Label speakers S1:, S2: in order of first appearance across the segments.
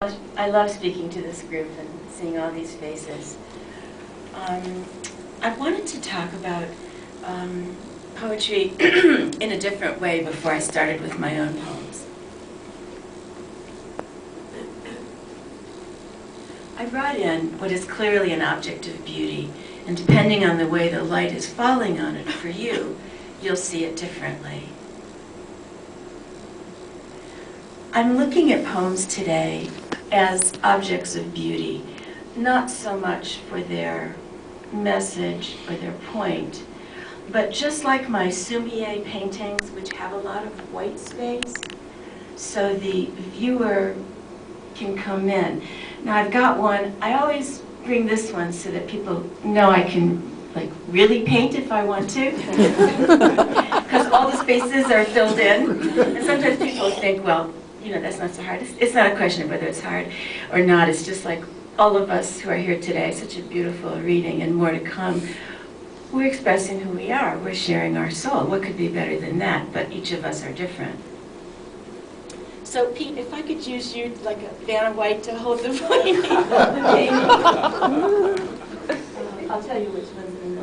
S1: I love speaking to this group and seeing all these faces. I wanted to talk about poetry in a different way before I started with my own poems. I brought in what is clearly an object of beauty, and depending on the way the light is falling on it for you, you'll see it differently. I'm looking at poems today as objects of beauty, not so much for their message or their point, but just like my Sumier paintings, which have a lot of white space, so the viewer can come in. Now I've got one, I always bring this one so that people know I can really paint if I want to, because all the spaces are filled in, and sometimes people think, well, you know, that's not so hard. It's not a question of whether it's hard or not. It's just like all of us who are here today, such a beautiful reading and more to come. We're expressing who we are. We're sharing our soul. What could be better than that? But each of us are different. So Pete, if I could use you like a Vanna White to hold the painting. I'll tell you which one's in the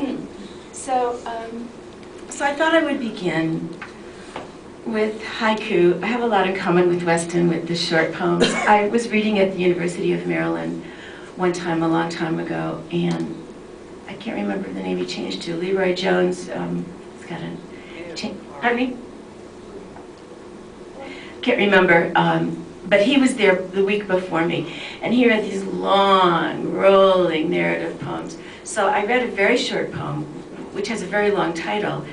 S1: middle. So I thought I would begin with haiku. I have a lot in common with Weston with the short poems. I was reading at the University of Maryland one time, a long time ago, and I can't remember the name he changed to. Leroy Jones, he's got a pardon me? Can't remember, but he was there the week before me, and he read these long, rolling narrative poems. So I read a very short poem, which has a very long title,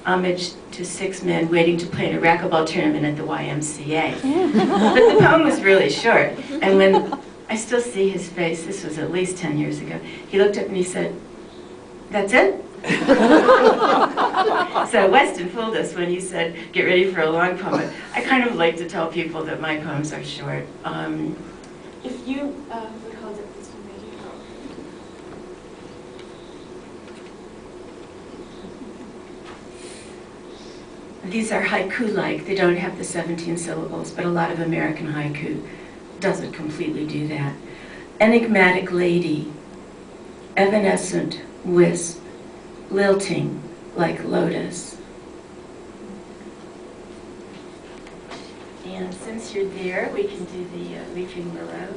S1: Homage to 6 Men Waiting to Play in a Racquetball Tournament at the YMCA. But the poem was really short, and when I still see his face, this was at least 10 years ago, he looked up and he said, "That's it?" So Weston fooled us when he said, "Get ready for a long poem." I kind of like to tell people that my poems are short. If you would hold up this one right here. These are haiku-like. They don't have the 17 syllables, but a lot of American haiku doesn't completely do that. Enigmatic lady, evanescent wisp, lilting like lotus. And since you're there, we can do the Weeping Willow.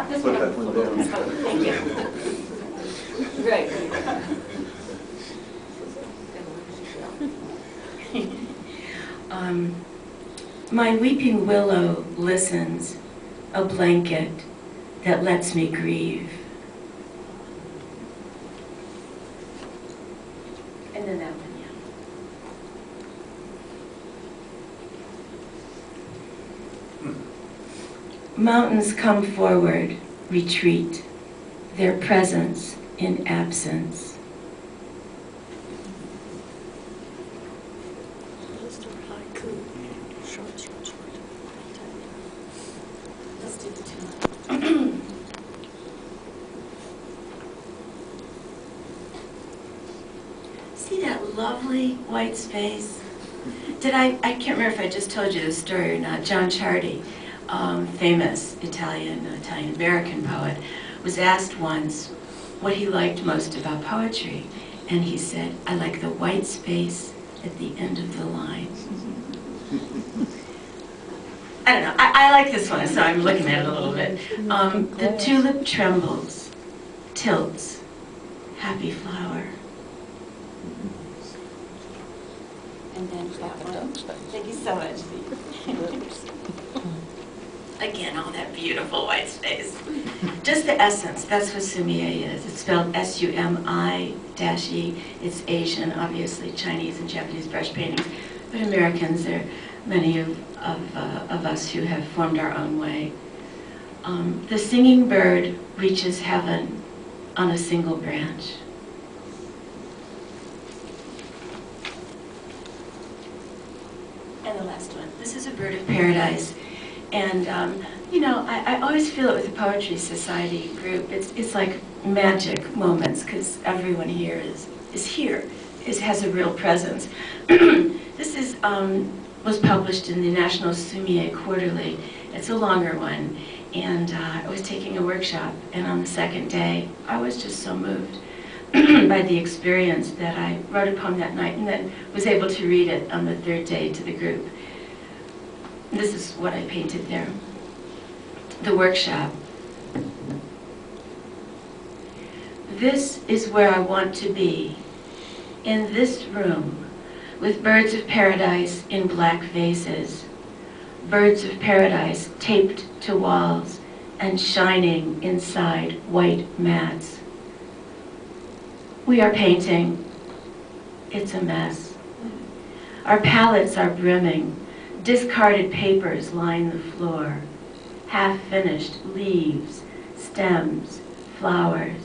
S1: This one. Thank you. Right. My weeping willow listens, a blanket that lets me grieve. And then that one, yeah. Mountains come forward, retreat, their presence in absence. See that lovely white space? I can't remember if I just told you this story or not. John Chardy, famous Italian-American poet, was asked once what he liked most about poetry. And he said, "I like the white space at the end of the line." I don't know, I like this one, so I'm looking at it a little bit. The tulip trembles, tilts, happy flower. And then that one. Thank you so much. Again, all that beautiful white space. Just the essence, that's what Sumier is. It's spelled S-U-M-I-E. It's Asian, obviously Chinese and Japanese brush paintings, but Americans, there are many of us who have formed our own way. The singing bird reaches heaven on a single branch. And the last one. This is a bird of paradise. And, you know, I always feel it with the Poetry Society group. It's like magic moments, because everyone here is here, has a real presence. This is was published in the National Sumier Quarterly. It's a longer one. And I was taking a workshop, and on the second day, I was just so moved by the experience that I wrote a poem that night and then was able to read it on the third day to the group. This is what I painted there. The workshop. This is where I want to be, in this room, with birds of paradise in black vases, birds of paradise taped to walls and shining inside white mats. We are painting. It's a mess. Our palettes are brimming. Discarded papers line the floor. Half-finished leaves, stems, flowers.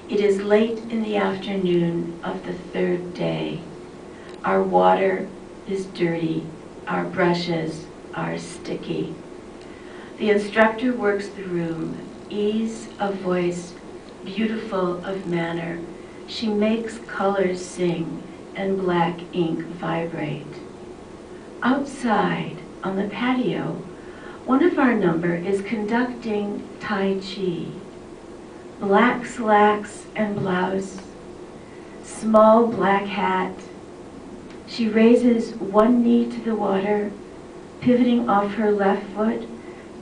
S1: It is late in the afternoon of the third day. Our water is dirty. Our brushes are sticky. The instructor works the room, ease of voice, beautiful of manner. She makes colors sing and black ink vibrate. Outside, on the patio, one of our number is conducting Tai Chi. Black slacks and blouse, small black hat. She raises one knee to the water, pivoting off her left foot,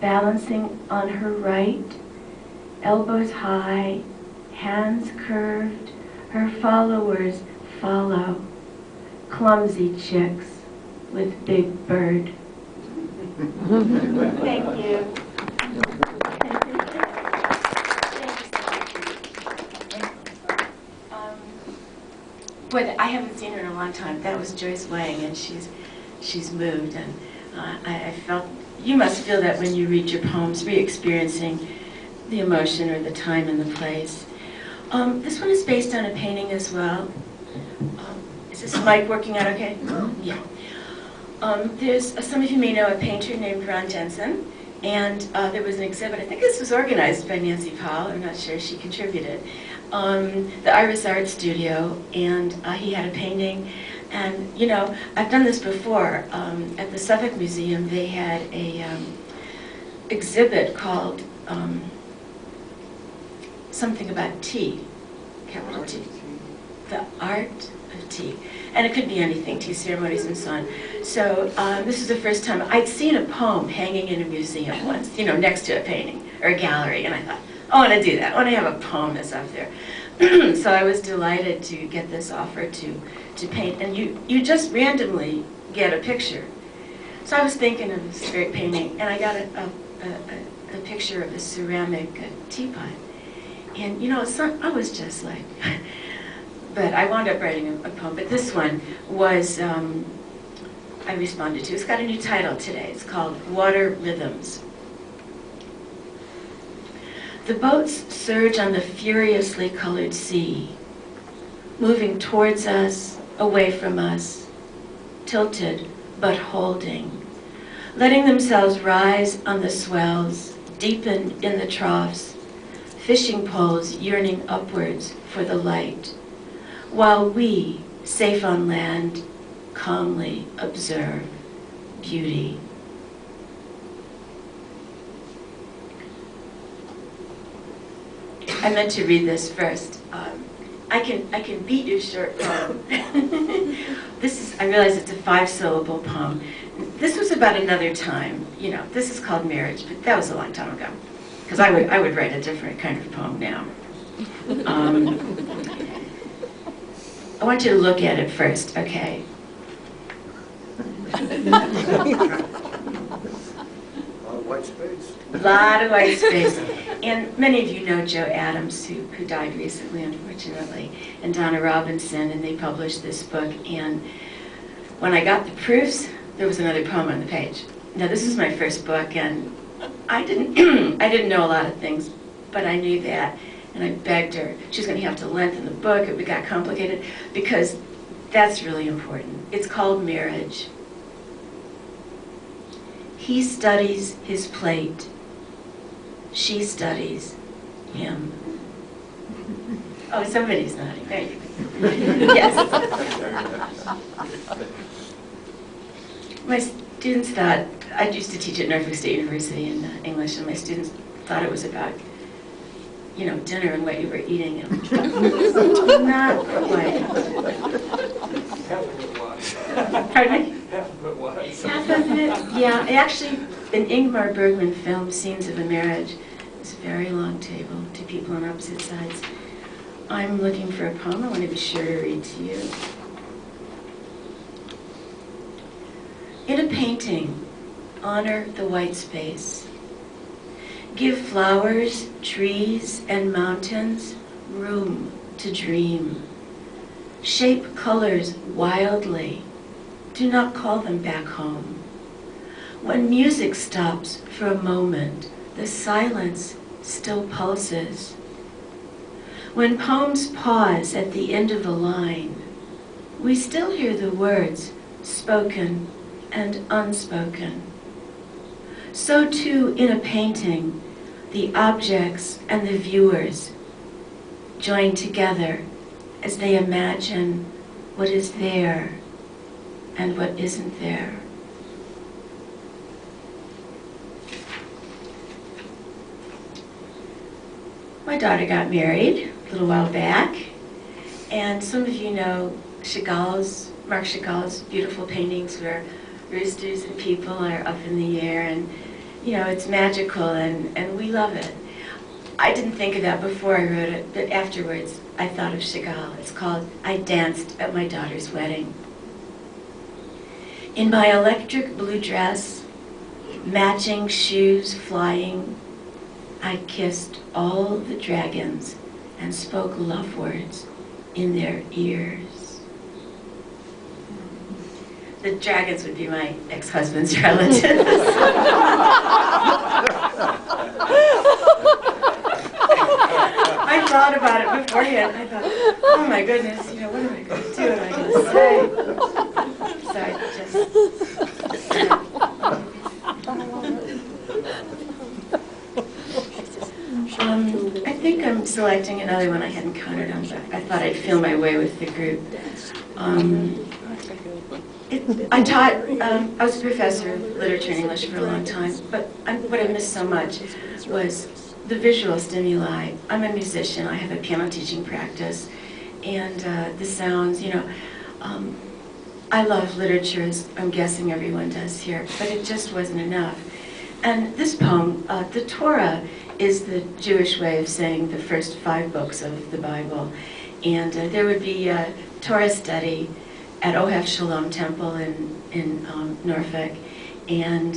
S1: balancing on her right, elbows high, hands curved. Her followers follow, clumsy chicks with big bird. Thank you. Boy, I haven't seen her in a long time. That was Joyce Wang, and she's moved, and I felt, you must feel that when you read your poems, re-experiencing the emotion or the time and the place. This one is based on a painting as well. Is this mic working out okay? Yeah. There's, some of you may know a painter named Ron Jensen, and there was an exhibit, I think this was organized by Nancy Powell, I'm not sure, she contributed, the Iris Art Studio, and he had a painting. And you know, I've done this before. At the Suffolk Museum, they had a exhibit called something about tea, capital T, the art of tea. And it could be anything, tea ceremonies and so on. So this is the first time I'd seen a poem hanging in a museum once, you know, next to a painting or a gallery, and I thought, I want to do that. I want to have a poem that's up there. So I was delighted to get this offer to paint, and you just randomly get a picture. So I was thinking of this great painting, and I got a picture of a ceramic teapot. And you know, I was just like, but I wound up writing a poem. But this one was, I responded to. It's got a new title today. It's called Water Rhythms. The boats surge on the furiously colored sea, moving towards us, away from us, tilted but holding, letting themselves rise on the swells, deepen in the troughs, fishing poles yearning upwards for the light, while we, safe on land, calmly observe beauty. I meant to read this first. I can beat you short poem. This is, I realize it's a 5-syllable poem. This was about another time. You know, this is called Marriage, but that was a long time ago. Because I would write a different kind of poem now. I want you to look at it first, okay?
S2: White space.
S1: A lot of white space. And many of you know Joe Adams, who died recently, unfortunately, and Donna Robinson, and they published this book. And when I got the proofs, there was another poem on the page. Now, this is my first book, and I didn't know a lot of things, but I knew that, and I begged her. She was going to have to lengthen the book. It got complicated, because that's really important. It's called Marriage. He studies his plate. She studies him. Oh, somebody's nodding. There you go. Yes. My students thought, I used to teach at Norfolk State University in English, and my students thought it was about, you know, dinner and what you were eating. And not quite.
S2: Half of it was.
S1: Pardon me?
S2: Half of it was.
S1: Half of it, yeah. Actually, an Ingmar Bergman film, Scenes of a Marriage, it's a very long table, two people on opposite sides. I'm looking for a poem I want to be sure to read to you. In a painting, honor the white space. Give flowers, trees, and mountains room to dream. Shape colors wildly. Do not call them back home. When music stops for a moment, the silence still pulses. When poems pause at the end of a line, we still hear the words spoken and unspoken. So too in a painting, the objects and the viewers join together as they imagine what is there and what isn't there. My daughter got married a little while back, and some of you know Marc Chagall's beautiful paintings where roosters and people are up in the air, and you know, it's magical, and we love it. I didn't think of that before I wrote it, but afterwards I thought of Chagall. It's called I Danced at My Daughter's Wedding. In my electric blue dress, matching shoes flying, I kissed all the dragons and spoke love words in their ears. The dragons would be my ex-husband's relatives. I thought about it beforehand. I thought, oh my goodness, you know, what am I going to do? What am I going to say? So I just... I think I'm selecting another one I hadn't counted on, but I thought I'd feel my way with the group. I was a professor of literature and English for a long time, but what I missed so much was the visual stimuli. I'm a musician, I have a piano teaching practice, and the sounds, you know, I love literature, as I'm guessing everyone does here, but it just wasn't enough. And this poem, the Torah, is the Jewish way of saying the first 5 books of the Bible. And there would be a Torah study at Ohev Shalom Temple in Norfolk. And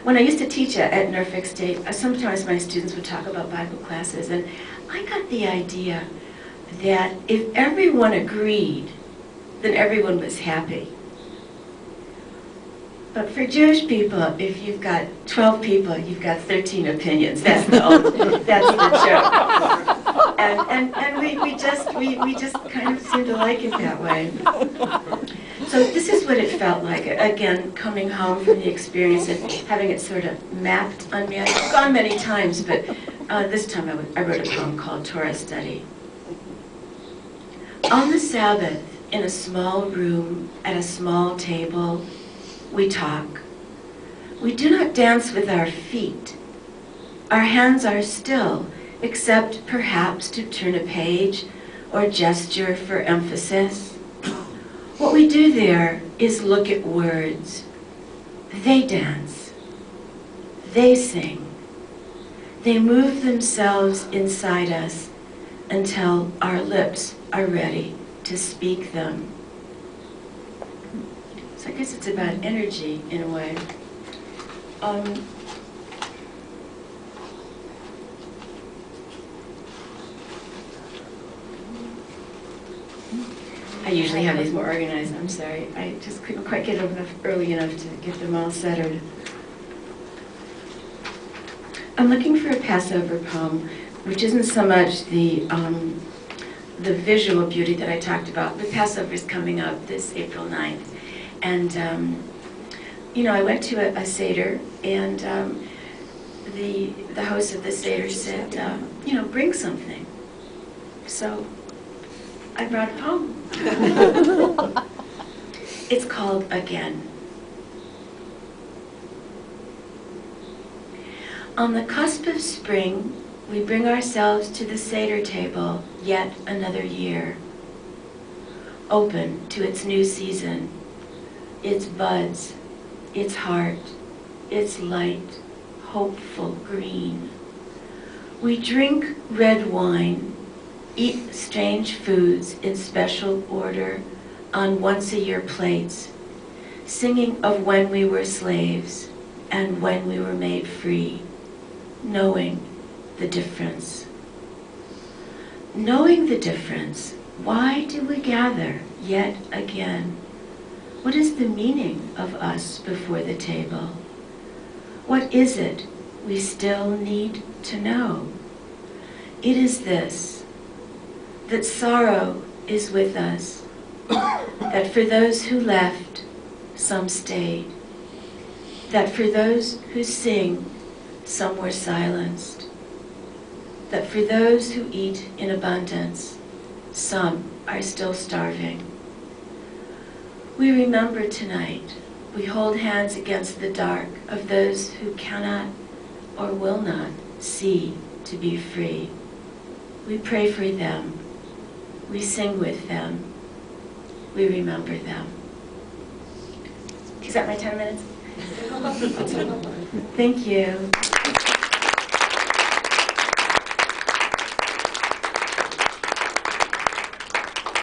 S1: when I used to teach at Norfolk State, sometimes my students would talk about Bible classes, and I got the idea that if everyone agreed, then everyone was happy. But for Jewish people, if you've got 12 people, you've got 13 opinions. That's the joke. And we just kind of seem to like it that way. So this is what it felt like, again, coming home from the experience and having it sort of mapped on me. I've gone many times, but this time I wrote a poem called Torah Study. On the Sabbath, in a small room, at a small table, we talk. We do not dance with our feet. Our hands are still, except perhaps to turn a page or gesture for emphasis. What we do there is look at words. They dance. They sing. They move themselves inside us until our lips are ready to speak them. So I guess it's about energy in a way. I usually have these more organized, I'm sorry. I just couldn't quite get up early enough to get them all centered. I'm looking for a Passover poem, which isn't so much the visual beauty that I talked about, but Passover is coming up this April 9th. And, you know, I went to a Seder, and the host of the Seder said, you know, bring something. So I brought a poem. It's called Again. On the cusp of spring, we bring ourselves to the Seder table yet another year, open to its new season, its buds, its heart, its light, hopeful green. We drink red wine, eat strange foods in special order on once-a-year plates, singing of when we were slaves and when we were made free, knowing the difference. Knowing the difference, why do we gather yet again? What is the meaning of us before the table? What is it we still need to know? It is this, that sorrow is with us, that for those who left, some stayed, that for those who sing, some were silenced, that for those who eat in abundance, some are still starving. We remember tonight, we hold hands against the dark of those who cannot or will not see to be free. We pray for them, we sing with them, we remember them. Is that my 10 minutes? Thank you.